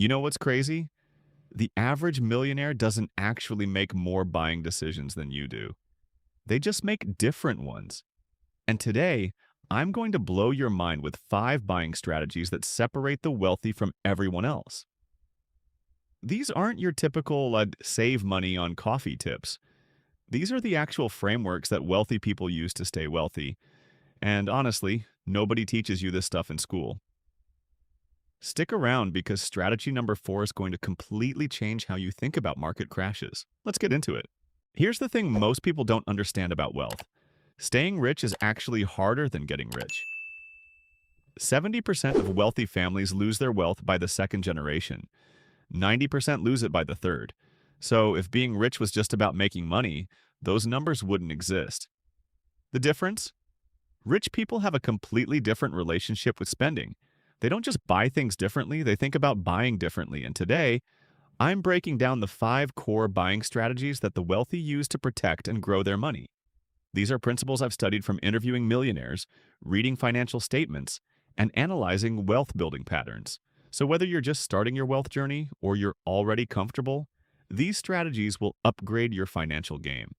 You know what's crazy? The average millionaire doesn't actually make more buying decisions than you do. They just make different ones. And today, I'm going to blow your mind with 5 buying strategies that separate the wealthy from everyone else. These aren't your typical save money on coffee tips. These are the actual frameworks that wealthy people use to stay wealthy. And honestly, nobody teaches you this stuff in school. Stick around because strategy number 4 is going to completely change how you think about market crashes. Let's get into it. Here's the thing most people don't understand about wealth. Staying rich is actually harder than getting rich. 70% of wealthy families lose their wealth by the second generation. 90% lose it by the third. So if being rich was just about making money, those numbers wouldn't exist. The difference? Rich people have a completely different relationship with spending. They don't just buy things differently, they think about buying differently. And today, I'm breaking down the 5 core buying strategies that the wealthy use to protect and grow their money. These are principles I've studied from interviewing millionaires, reading financial statements, and analyzing wealth building patterns. So whether you're just starting your wealth journey or you're already comfortable, these strategies will upgrade your financial game.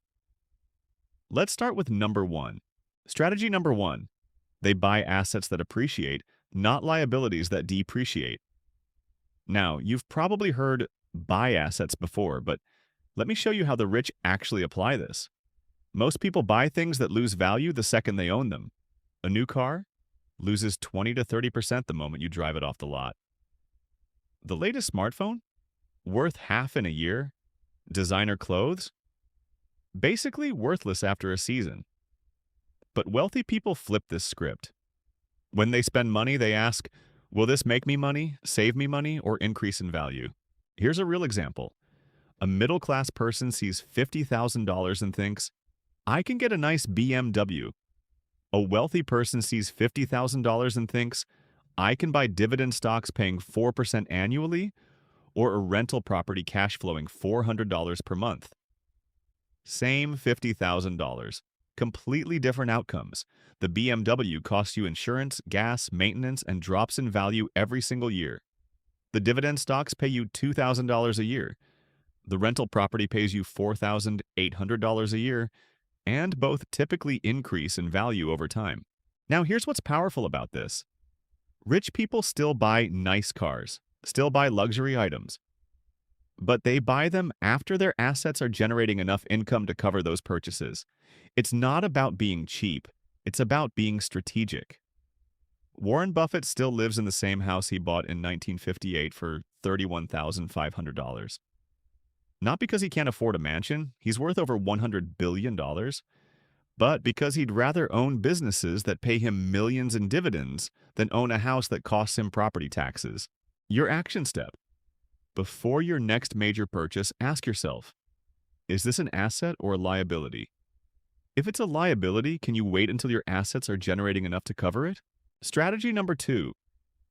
Let's start with number 1. Strategy number 1. They buy assets that appreciate, not liabilities that depreciate. Now, you've probably heard buy assets before, but let me show you how the rich actually apply this. Most people buy things that lose value the second they own them. A new car loses 20 to 30% the moment you drive it off the lot. The latest smartphone? Worth half in a year? Designer clothes? Basically worthless after a season. But wealthy people flip this script. When they spend money, they ask, will this make me money, save me money, or increase in value? Here's a real example. A middle-class person sees $50,000 and thinks, I can get a nice BMW. A wealthy person sees $50,000 and thinks, I can buy dividend stocks paying 4% annually or a rental property cash flowing $400 per month. Same $50,000. Completely different outcomes. The BMW costs you insurance, gas, maintenance, and drops in value every single year. The dividend stocks pay you $2,000 a year. The rental property pays you $4,800 a year, and both typically increase in value over time. Now, here's what's powerful about this. Rich people still buy nice cars, still buy luxury items, but they buy them after their assets are generating enough income to cover those purchases. It's not about being cheap, it's about being strategic. Warren Buffett still lives in the same house he bought in 1958 for $31,500. Not because he can't afford a mansion, he's worth over $100 billion, but because he'd rather own businesses that pay him millions in dividends than own a house that costs him property taxes. Your action step. Before your next major purchase, ask yourself, is this an asset or a liability? If it's a liability, can you wait until your assets are generating enough to cover it? Strategy number 2.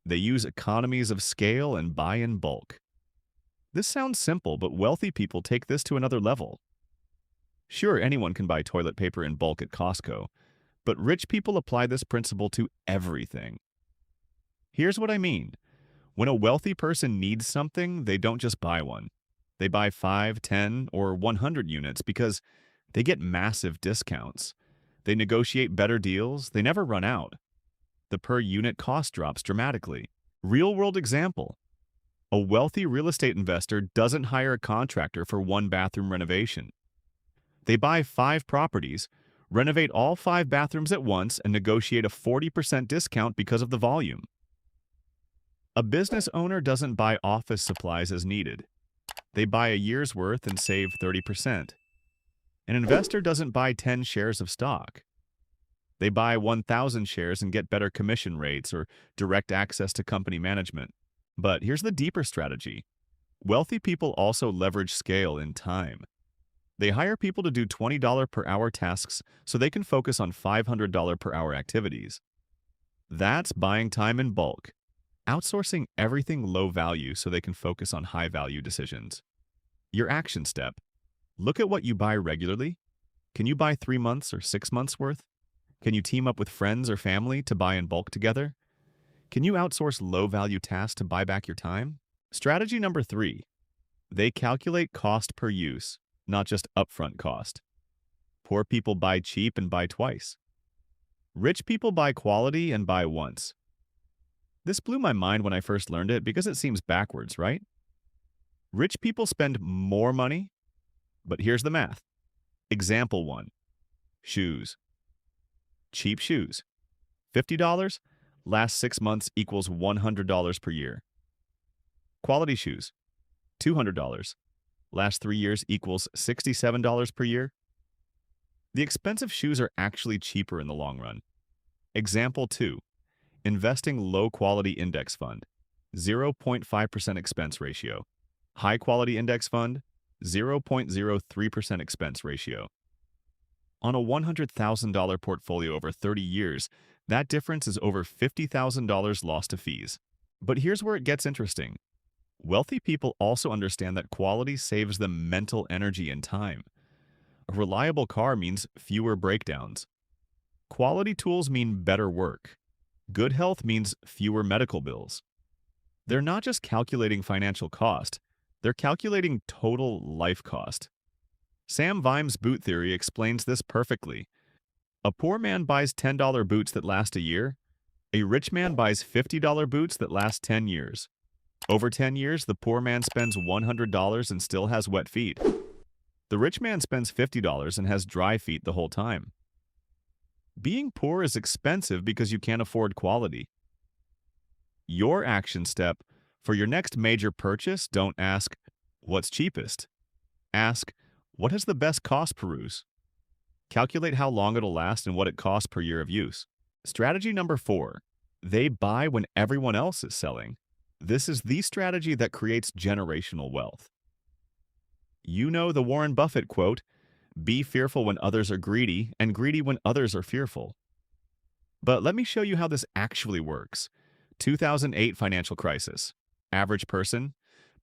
They use economies of scale and buy in bulk. This sounds simple, but wealthy people take this to another level. Sure, anyone can buy toilet paper in bulk at Costco, but rich people apply this principle to everything. Here's what I mean. When a wealthy person needs something, they don't just buy one. They buy 5, 10, or 100 units because they get massive discounts. They negotiate better deals. They never run out. The per unit cost drops dramatically. Real-world example. A wealthy real estate investor doesn't hire a contractor for one bathroom renovation. They buy 5 properties, renovate all 5 bathrooms at once, and negotiate a 40% discount because of the volume. A business owner doesn't buy office supplies as needed. They buy a year's worth and save 30%. An investor doesn't buy 10 shares of stock. They buy 1,000 shares and get better commission rates or direct access to company management. But here's the deeper strategy. Wealthy people also leverage scale in time. They hire people to do $20 per hour tasks so they can focus on $500 per hour activities. That's buying time in bulk, outsourcing everything low value so they can focus on high value decisions. Your action step. Look at what you buy regularly. Can you buy 3 months or 6 months worth? Can you team up with friends or family to buy in bulk together? Can you outsource low value tasks to buy back your time? Strategy number 3. They calculate cost per use, not just upfront cost. Poor people buy cheap and buy twice. Rich people buy quality and buy once. This blew my mind when I first learned it because it seems backwards, right? Rich people spend more money, but here's the math. Example 1. Shoes. Cheap shoes. $50, last 6 months equals $100 per year. Quality shoes. $200, last 3 years equals $67 per year. The expensive shoes are actually cheaper in the long run. Example 2. Investing low-quality index fund. 0.5% expense ratio. High-quality index fund. 0.03% expense ratio. On a $100,000 portfolio over 30 years, that difference is over $50,000 lost to fees. But here's where it gets interesting. Wealthy people also understand that quality saves them mental energy and time. A reliable car means fewer breakdowns. Quality tools mean better work. Good health means fewer medical bills. They're not just calculating financial cost, they're calculating total life cost. Sam Vimes' boot theory explains this perfectly. A poor man buys $10 boots that last a year. A rich man buys $50 boots that last 10 years. Over 10 years, the poor man spends $100 and still has wet feet. The rich man spends $50 and has dry feet the whole time. Being poor is expensive because you can't afford quality. Your action step for your next major purchase, don't ask, what's cheapest? Ask, what has the best cost per use? Calculate how long it'll last and what it costs per year of use. Strategy number 4. They buy when everyone else is selling. This is the strategy that creates generational wealth. You know the Warren Buffett quote, "Be fearful when others are greedy, and greedy when others are fearful." But let me show you how this actually works. 2008 financial crisis. Average person,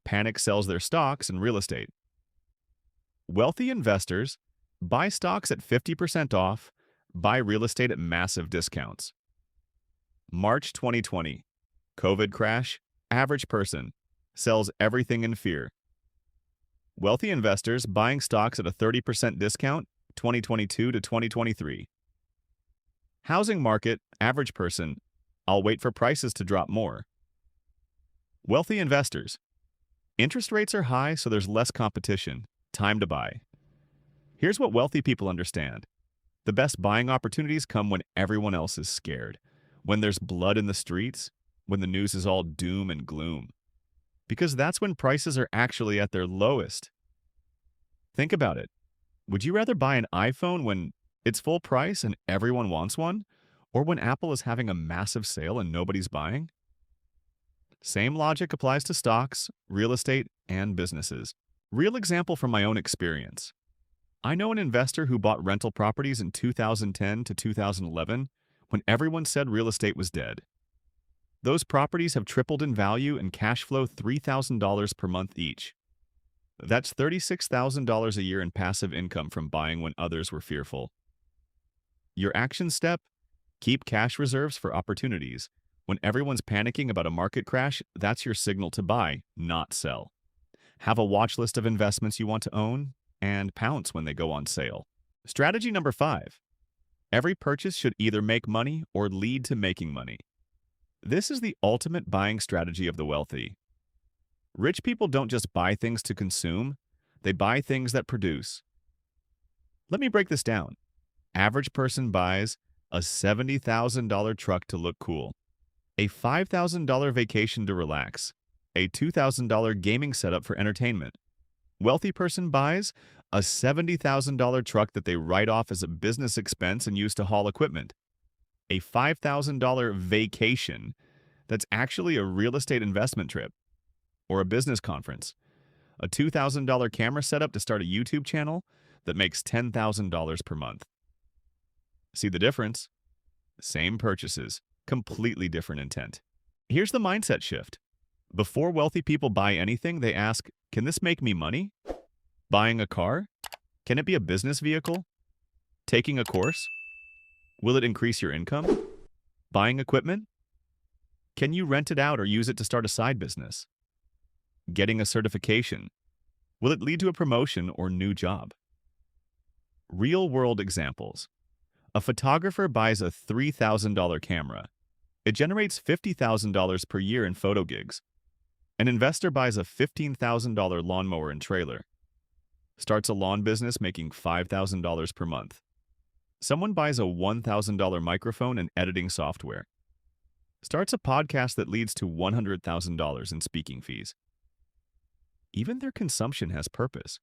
panic sells their stocks and real estate. Wealthy investors buy stocks at 50% off, buy real estate at massive discounts. March 2020. COVID crash. Average person sells everything in fear. Wealthy investors buying stocks at a 30% discount, 2022 to 2023. Housing market, average person, I'll wait for prices to drop more. Wealthy investors. Interest rates are high, so there's less competition. Time to buy. Here's what wealthy people understand. The best buying opportunities come when everyone else is scared. When there's blood in the streets, when the news is all doom and gloom. Because that's when prices are actually at their lowest. Think about it. Would you rather buy an iPhone when it's full price and everyone wants one? Or when Apple is having a massive sale and nobody's buying? Same logic applies to stocks, real estate, and businesses. Real example from my own experience. I know an investor who bought rental properties in 2010 to 2011 when everyone said real estate was dead. Those properties have tripled in value and cash flow $3,000 per month each. That's $36,000 a year in passive income from buying when others were fearful. Your action step? Keep cash reserves for opportunities. When everyone's panicking about a market crash, that's your signal to buy, not sell. Have a watch list of investments you want to own, and pounce when they go on sale. Strategy number 5. Every purchase should either make money or lead to making money. This is the ultimate buying strategy of the wealthy. Rich people don't just buy things to consume, they buy things that produce. Let me break this down. Average person buys a $70,000 truck to look cool, a $5,000 vacation to relax, a $2,000 gaming setup for entertainment. Wealthy person buys a $70,000 truck that they write off as a business expense and use to haul equipment, a $5,000 vacation that's actually a real estate investment trip or a business conference, a $2,000 camera setup to start a YouTube channel that makes $10,000 per month. See the difference? Same purchases, completely different intent. Here's the mindset shift. Before wealthy people buy anything, they ask, can this make me money? Buying a car? Can it be a business vehicle? Taking a course? Will it increase your income? Buying equipment? Can you rent it out or use it to start a side business? Getting a certification. Will it lead to a promotion or new job? Real-world examples. A photographer buys a $3,000 camera. It generates $50,000 per year in photo gigs. An investor buys a $15,000 lawnmower and trailer. Starts a lawn business making $5,000 per month. Someone buys a $1,000 microphone and editing software. Starts a podcast that leads to $100,000 in speaking fees. Even their consumption has purpose.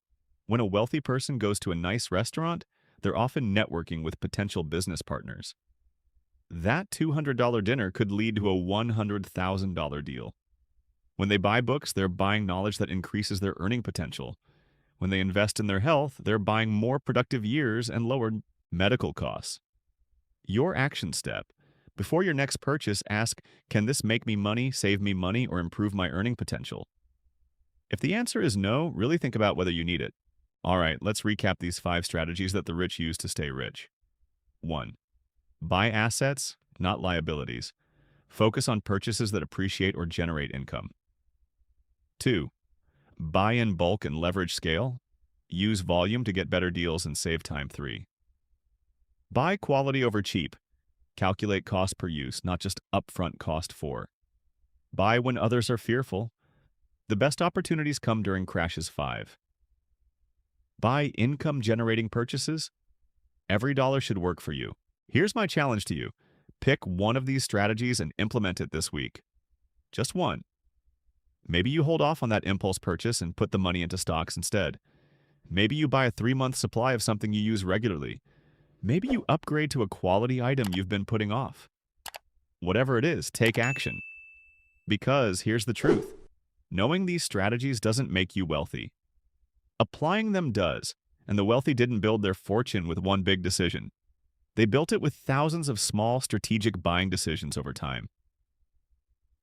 When a wealthy person goes to a nice restaurant, they're often networking with potential business partners. That $200 dinner could lead to a $100,000 deal. When they buy books, they're buying knowledge that increases their earning potential. When they invest in their health, they're buying more productive years and lower medical costs. Your action step. Before your next purchase, ask, can this make me money, save me money, or improve my earning potential? If the answer is no, really think about whether you need it. All right, let's recap these 5 strategies that the rich use to stay rich. 1. Buy assets, not liabilities. Focus on purchases that appreciate or generate income. 2. Buy in bulk and leverage scale. Use volume to get better deals and save time. 3. Buy quality over cheap. Calculate cost per use, not just upfront cost. 4. Buy when others are fearful. The best opportunities come during crashes. 5. Buy income-generating purchases. Every dollar should work for you. Here's my challenge to you. Pick one of these strategies and implement it this week. Just one. Maybe you hold off on that impulse purchase and put the money into stocks instead. Maybe you buy a 3-month supply of something you use regularly. Maybe you upgrade to a quality item you've been putting off. Whatever it is, take action. Because here's the truth. Knowing these strategies doesn't make you wealthy. Applying them does, and the wealthy didn't build their fortune with one big decision. They built it with thousands of small strategic buying decisions over time.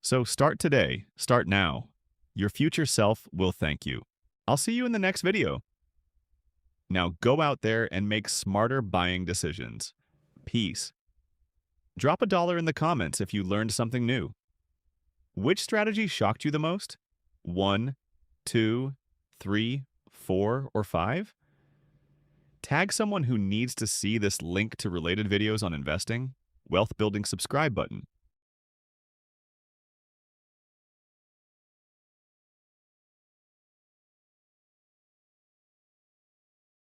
So start today, start now. Your future self will thank you. I'll see you in the next video. Now go out there and make smarter buying decisions. Peace. Drop $1 in the comments if you learned something new. Which strategy shocked you the most? 1, 2, 3, 4, or 5? Tag someone who needs to see this link to related videos on investing, wealth building subscribe button.